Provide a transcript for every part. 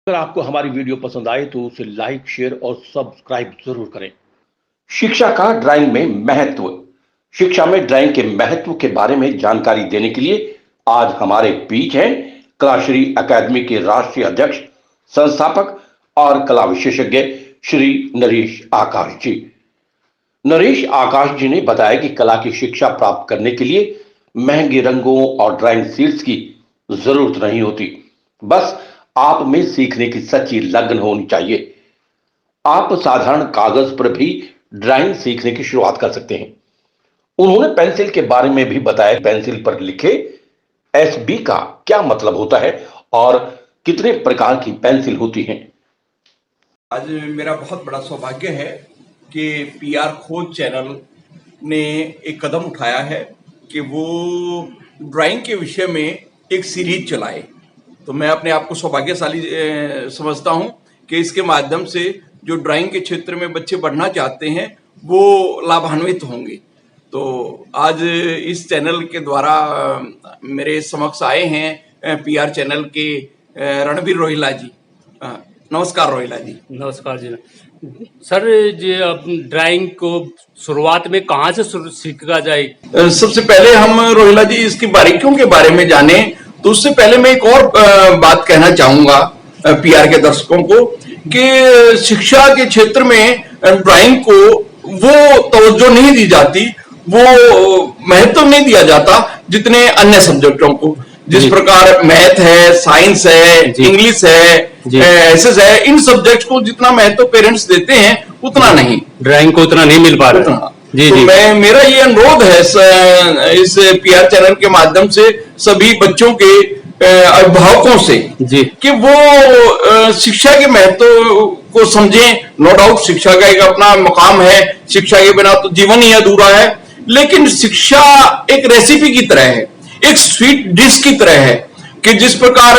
अगर आपको हमारी वीडियो पसंद आए तो उसे लाइक, शेयर और सब्सक्राइब जरूर करें। शिक्षा का ड्राइंग में महत्व। शिक्षा में ड्राइंग के महत्व के बारे में जानकारी देने के लिए आज हमारे बीच हैं कलाश्री अकादमी के राष्ट्रीय अध्यक्ष, संस्थापक और कला विशेषज्ञ श्री नरेश आकाश जी। नरेश आकाश जी ने बताया कि कला की शिक्षा प्राप्त करने के लिए महंगे रंगों और ड्राइंग शीट्स की जरूरत नहीं होती, बस आप में सीखने की सच्ची लगन होनी चाहिए। आप साधारण कागज पर भी ड्राइंग सीखने की शुरुआत कर सकते हैं। उन्होंने पेंसिल के बारे में भी बताया, पेंसिल पर लिखे एसबी का क्या मतलब होता है और कितने प्रकार की पेंसिल होती हैं। आज मेरा बहुत बड़ा सौभाग्य है कि पीआर खोज चैनल ने एक कदम उठाया है कि वो ड्राइंग के विषय में एक सीरीज चलाए। तो मैं अपने आप को सौभाग्यशाली समझता हूं कि इसके माध्यम से जो ड्राइंग के क्षेत्र में बच्चे बढ़ना चाहते हैं वो लाभान्वित होंगे। तो आज इस चैनल के द्वारा मेरे समक्ष आए हैं पीआर चैनल के रणबीर रोहिला जी। नमस्कार रोहिला जी। नमस्कार जी। सर, जी अब ड्राइंग को शुरुआत में कहाँ से सीखा जाए? सबसे पहले हम रोहिला जी इसकी बारीकियों के बारे में जाने, तो उससे पहले मैं एक और बात कहना चाहूंगा पीआर के दर्शकों को कि शिक्षा के क्षेत्र में ड्राइंग को वो तवज्जो नहीं दी जाती, वो महत्व नहीं दिया जाता जितने अन्य सब्जेक्टों को। जिस प्रकार मैथ है, साइंस है, इंग्लिश है, एसएस है, इन सब्जेक्ट्स को जितना महत्व पेरेंट्स देते हैं उतना नहीं, ड्राइंग को उतना नहीं मिल पा रहा। जी तो जी। मेरा ये अनुरोध है इस पीआर चैनल के माध्यम से सभी बच्चों के अभिभावकों से जी कि वो शिक्षा के महत्व को समझें। नो डाउट शिक्षा का एक अपना मुकाम है, शिक्षा के बिना तो जीवन ही अधूरा है, लेकिन शिक्षा एक रेसिपी की तरह है, एक स्वीट डिश की तरह है कि जिस प्रकार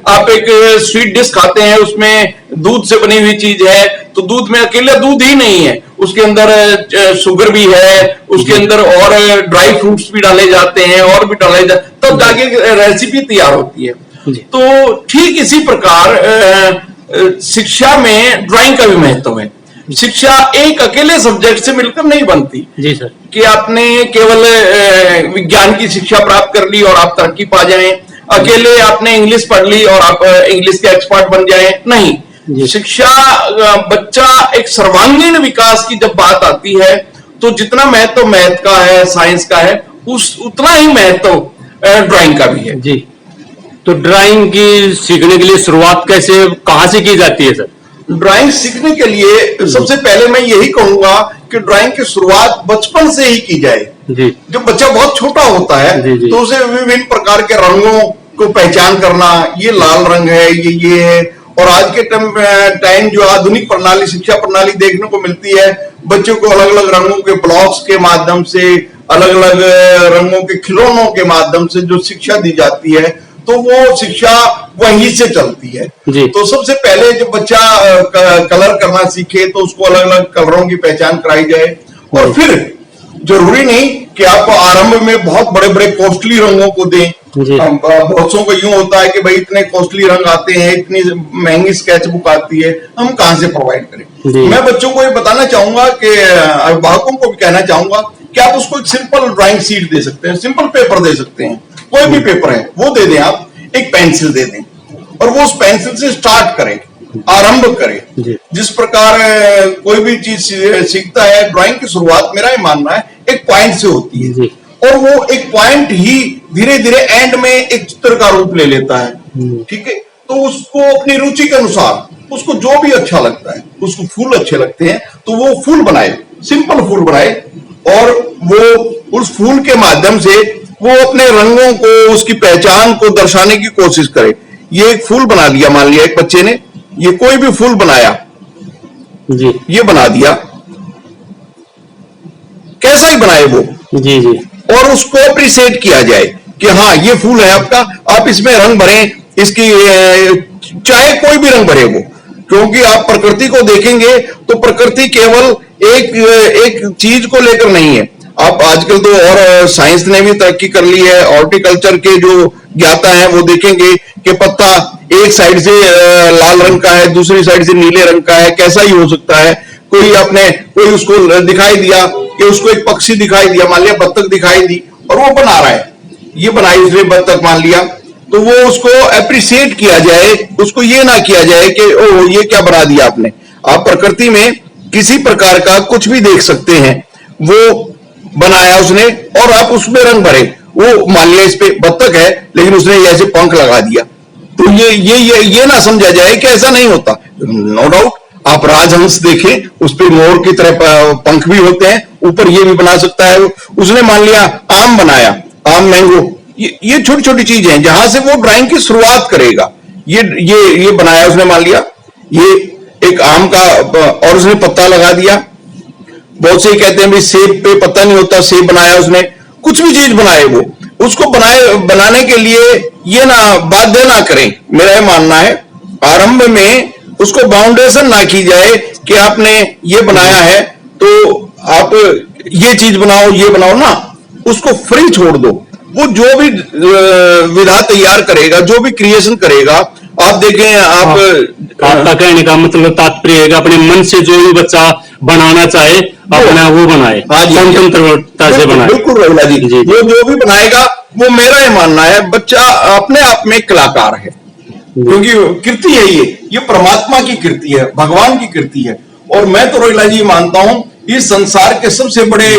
आप एक स्वीट डिश खाते हैं, उसमें दूध से बनी हुई चीज है, तो दूध में अकेला दूध ही नहीं है, उसके अंदर शुगर भी है, उसके अंदर और ड्राई फ्रूट्स भी डाले जाते हैं और भी डाले जाते, तब जाके रेसिपी तैयार होती है। तो ठीक इसी प्रकार शिक्षा में ड्राइंग का भी महत्व है। शिक्षा एक अकेले सब्जेक्ट से मिलकर नहीं बनती। जी सर। कि आपने केवल विज्ञान की शिक्षा प्राप्त कर ली और आप तरक्की पा जाएं, अकेले आपने इंग्लिश पढ़ ली और आप इंग्लिश के एक्सपर्ट बन जाएं, नहीं। शिक्षा बच्चा एक सर्वांगीण विकास की जब बात आती है तो जितना महत्व मैथ का है, साइंस का है, उतना ही महत्व ड्राइंग का भी है। जी। तो ड्राइंग की सीखने के लिए शुरुआत कैसे, कहाँ से की जाती है सर? ड्राइंग सीखने के लिए सबसे पहले मैं यही कहूंगा कि ड्राइंग की शुरुआत बचपन से ही की जाए। जी। जब बच्चा बहुत छोटा होता है जी। तो उसे विभिन्न प्रकार के रंगों को पहचान करना, ये लाल रंग है, ये है। और आज के टाइम जो आधुनिक प्रणाली, शिक्षा प्रणाली देखने को मिलती है, बच्चों को अलग अलग रंगों के ब्लॉक्स के माध्यम से, अलग अलग रंगों के खिलौनों के माध्यम से जो शिक्षा दी जाती है, तो वो शिक्षा वहीं से चलती है। तो सबसे पहले जब बच्चा कलर करना सीखे तो उसको अलग अलग कलरों की पहचान कराई जाए। और फिर जरूरी नहीं कि आप आरंभ में बहुत बड़े बड़े कॉस्टली रंगों को दें। बच्चों को यूं होता है कि भाई इतने कॉस्टली रंग आते हैं, इतनी महंगी स्केच बुक आती है, हम कहां से प्रोवाइड करें। मैं बच्चों को ये बताना चाहूंगा कि अभिभावकों को भी कहना चाहूंगा कि आप उसको एक सिंपल ड्राइंग शीट दे सकते हैं, सिंपल पेपर दे सकते हैं, कोई भी पेपर है वो दे दें, आप एक पेंसिल दे दें और वो उस पेंसिल से स्टार्ट करें, आरंभ करें। जिस प्रकार कोई भी चीज सीखता है, ड्राइंग की शुरुआत मेरा ही मानना है एक पॉइंट से होती है और वो एक पॉइंट ही धीरे धीरे एंड में एक चित्र का रूप ले लेता है। ठीक है, तो उसको अपनी रुचि के अनुसार उसको जो भी अच्छा लगता है, उसको फूल अच्छे लगते हैं तो वो फूल बनाए, सिंपल फूल बनाए और वो उस फूल के माध्यम से वो अपने रंगों को, उसकी पहचान को दर्शाने की कोशिश करे। ये एक फूल बना लिया, मान लिया एक बच्चे ने ये कोई भी फूल बनाया, जी, ये बना दिया, कैसा ही बनाए वो, जी जी, और उसको अप्रिशिएट किया जाए कि हाँ ये फूल है आपका, आप इसमें रंग भरें, इसकी चाहे कोई भी रंग भरे वो, क्योंकि आप प्रकृति को देखेंगे तो प्रकृति केवल एक चीज को लेकर नहीं है। आप आजकल तो और साइंस ने भी तरक्की कर ली है, हॉर्टिकल्चर के जो ज्ञाता हैं वो देखेंगे कि पत्ता एक साइड से लाल रंग का है, दूसरी साइड से नीले रंग का है, कैसा ही हो सकता है। कोई उसको दिखाई दिया कि उसको एक पक्षी दिखाई दिया, मान लिया बत्तख दिखाई दी और वो बना रहा है, ये बनाई उसने बत्तख मान लिया, तो वो उसको एप्रिशिएट किया जाए, उसको ये ना किया जाए कि ओ ये क्या बना दिया आपने। आप प्रकृति में किसी प्रकार का कुछ भी देख सकते हैं, वो बनाया उसने और आप उसमें रंग भरे। वो मान लिया इस पे बत्तख है लेकिन उसने ऐसे पंख लगा दिया, तो ये ना समझा जाए कि ऐसा नहीं होता। नो डाउट आप राजहंस देखें, उस पे मोर की तरह पंख भी होते हैं, ऊपर ये भी बना सकता है। उसने मान लिया आम बनाया, आम मैंगो, ये छोटी छोटी चीजें हैं जहां से वो ड्राइंग की शुरुआत करेगा। ये बनाया उसने, मान लिया ये एक आम का और उसने पत्ता लगा दिया। बहुत से कहते हैं भाई सेब पे पत्ता नहीं होता, सेब बनाया उसने। कुछ भी चीज बनाए वो, उसको बनाने के लिए ये ना बाध्य ना करें। मेरा ये मानना है आरंभ में उसको बाउंडेशन ना की जाए कि आपने ये बनाया है तो आप ये चीज बनाओ, ये बनाओ ना, उसको फ्री छोड़ दो। वो जो भी विधा तैयार करेगा, जो भी क्रिएशन करेगा, आप देखें आपका कहने का मतलब तात्पर्य है कि अपने मन से जो भी बच्चा बनाना चाहे अपना वो बनाए, स्वतंत्रता से बनाए। बिल्कुल रघुला जी, वो जो भी बनाएगा, वो मेरा ये मानना है बच्चा अपने आप में कलाकार है, क्योंकि कृति है ये परमात्मा की कृति है, भगवान की कृति है। और मैं तो रोहिला जी मानता हूं इस संसार के सबसे बड़े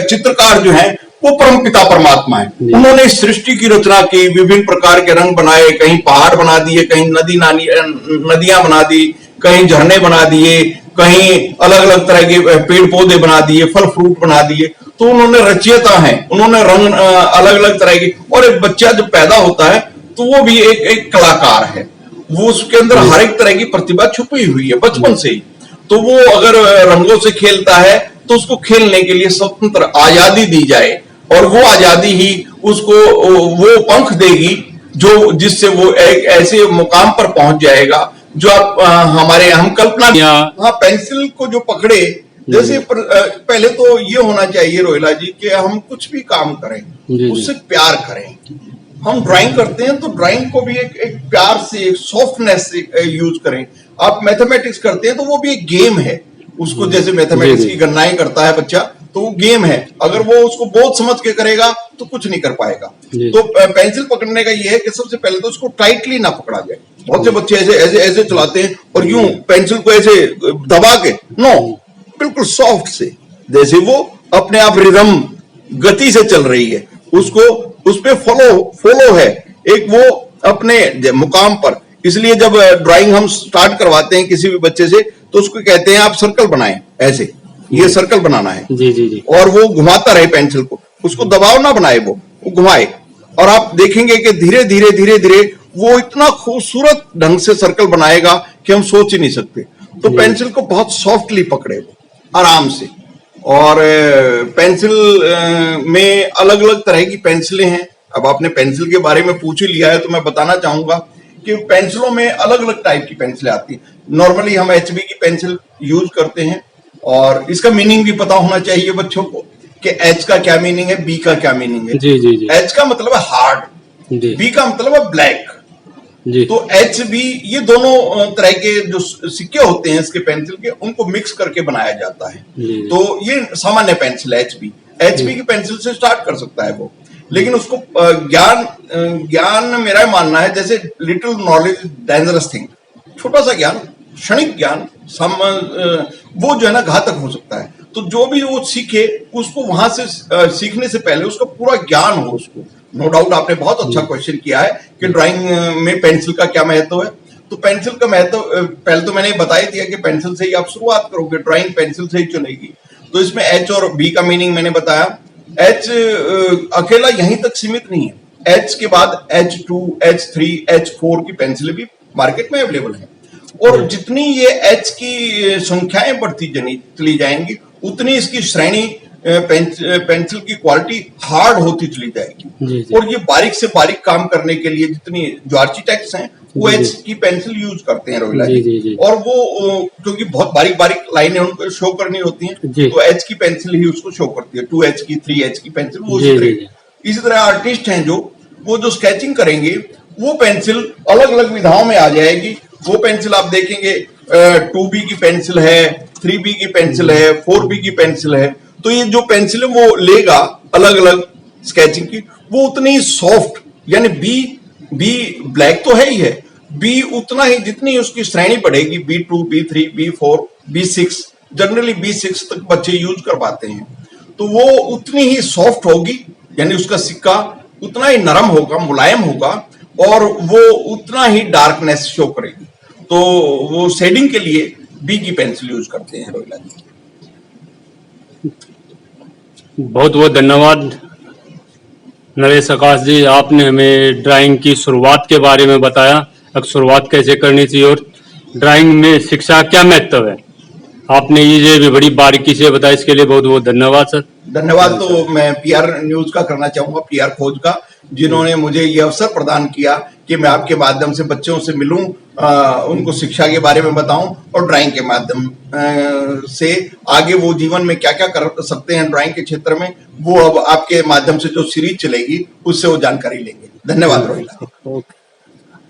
चित्रकार जो हैं वो परमपिता परमात्मा है। उन्होंने इस सृष्टि की रचना की, विभिन्न प्रकार के रंग बनाए, कहीं पहाड़ बना दिए, कहीं नदियां बना दी, कहीं झरने बना दिए, कहीं अलग अलग तरह के पेड़ पौधे बना दिए, फल फ्रूट बना दिए। तो उन्होंने रचयिता हैं, उन्होंने रंग अलग अलग तरह के। और एक बच्चा जब पैदा होता है तो वो भी एक कलाकार है, वो उसके अंदर हर एक तरह की प्रतिभा छुपी हुई है बचपन से ही। तो वो अगर रंगों से खेलता है तो उसको खेलने के लिए स्वतंत्र आजादी दी जाए, और वो आजादी ही उसको वो पंख देगी जो जिससे वो एक ऐसे मुकाम पर पहुंच जाएगा जो आप हम कल्पना। हाँ, पेंसिल को जो पकड़े, जैसे पहले तो ये होना चाहिए रोहिला जी कि हम कुछ भी काम करें उससे प्यार करें। हम ड्राइंग करते हैं तो ड्राइंग को भी एक प्यार से, एक सॉफ्टनेस से यूज करें। आप मैथमेटिक्स करते हैं तो वो भी एक गेम है, उसको जैसे मैथमेटिक्स की गणनाएं करता है बच्चा, तो वो गेम है। अगर वो उसको बहुत समझ के करेगा तो कुछ नहीं कर पाएगा। तो पेंसिल पकड़ने का ये है कि सबसे पहले तो उसको टाइटली ना पकड़ा जाए। बहुत से बच्चे ऐसे चलाते हैं और यूं पेंसिल को ऐसे दबा के, नो, बिल्कुल सॉफ्ट से, जैसे वो अपने आप रिदम गति से चल रही है, उसको उस पे फॉलो है एक वो अपने मुकाम पर। इसलिए जब ड्राइंग हम स्टार्ट करवाते हैं किसी भी बच्चे से तो उसको कहते हैं आप सर्कल बनाएं, ऐसे ये सर्कल बनाना है। जी। और वो घुमाता रहे पेंसिल को, उसको दबाव ना बनाए, वो घुमाए, और आप देखेंगे कि धीरे धीरे वो इतना खूबसूरत ढंग से सर्कल बनाएगा कि हम सोच ही नहीं सकते। तो पेंसिल को बहुत सॉफ्टली पकड़े, आराम से। और पेंसिल में अलग अलग तरह की पेंसिलें हैं। अब आपने पेंसिल के बारे में पूछ ही लिया है तो मैं बताना चाहूंगा कि पेंसिलों में अलग अलग टाइप की पेंसिलें आती हैं। नॉर्मली हम HB की पेंसिल यूज करते हैं, और इसका मीनिंग भी पता होना चाहिए बच्चों को कि H का क्या मीनिंग है, B का क्या मीनिंग है। जी। H का मतलब है हार्ड, B का मतलब है ब्लैक। तो HB, ये दोनों तरह के जो सिक्के होते हैं इसके पेंसिल के, उनको मिक्स करके बनाया जाता है। तो ये सामान्य पेंसिल है HB की पेंसिल से स्टार्ट कर सकता है वो, लेकिन उसको ज्ञान मेरा मानना है जैसे लिटिल नॉलेज डेंजरस थिंग, छोटा सा ज्ञान, क्षणिक ज्ञान, वो जो है ना घातक हो सकता है। तो जो भी वो सीखे उसको वहां से सीखने से पहले उसका पूरा ज्ञान हो उसको। नो डाउट आपने बहुत अच्छा क्वेश्चन किया है कि ड्राइंग में पेंसिल का क्या महत्व है। तो पेंसिल का महत्व पहले तो मैंने बता ही दिया कि पेंसिल से ही आप शुरुआत करोगे, ड्राइंग पेंसिल से ही चलेगी। तो इसमें H और B का मीनिंग मैंने बताया। H अकेला यहीं तक सीमित नहीं है, H के बाद H2, H3, H4 की पेंसिलें भी मार्केट में अवेलेबल है। और जितनी ये H की संख्याएं बढ़ती चली जाएंगी उतनी इसकी श्रेणी पेंसिल की क्वालिटी हार्ड होती चली जाएगी। और ये बारीक से बारीक काम करने के लिए जितनी जो आर्किटेक्ट्स हैं वो H की पेंसिल यूज करते हैं रोहिला जी। और वो क्योंकि बहुत बारीक बारीक लाइनें उनको शो करनी होती हैं तो H की पेंसिल ही उसको शो करती है। 2H की, 3H की पेंसिल वो इसी तरह आर्टिस्ट हैं जो स्केचिंग करेंगे वो पेंसिल अलग अलग विधाओं में आ जाएगी। वो पेंसिल आप देखेंगे 2B की पेंसिल है, 3B की पेंसिल है, 4B की पेंसिल है। तो ये जो पेंसिल है वो लेगा अलग अलग स्केचिंग की, वो उतनी ही सॉफ्ट, यानी बी ब्लैक तो है ही है, बी उतना ही जितनी उसकी श्रेणी बढ़ेगी, B2, B3, B4, B6, generally B6 तक बच्चे यूज कर पाते हैं, तो वो उतनी ही सॉफ्ट होगी, यानी उसका सिक्का उतना ही नरम होगा, मुलायम होगा, और वो उतना ही डार्कनेस शो करेगी। तो वो शेडिंग के लिए बी की पेंसिल यूज करते हैं रोहिला जी। बहुत बहुत धन्यवाद नरेश आकाश जी, आपने हमें ड्राइंग की शुरुआत के बारे में बताया, अब शुरुआत कैसे करनी चाहिए और ड्राइंग में शिक्षा क्या महत्व है, आपने ये भी बड़ी बारीकी से बताया, इसके लिए बहुत बहुत धन्यवाद सर। धन्यवाद तो मैं पीआर न्यूज का करना चाहूंगा, पीआर खोज का, जिन्होंने मुझे ये अवसर प्रदान किया कि मैं आपके माध्यम से बच्चों से मिलूं, उनको शिक्षा के बारे में बताऊं, और ड्राइंग के माध्यम से आगे वो जीवन में क्या क्या कर सकते हैं ड्राइंग के क्षेत्र में, वो अब आपके माध्यम से जो सीरीज चलेगी उससे वो जानकारी लेंगे। धन्यवाद रोहिला। ओके।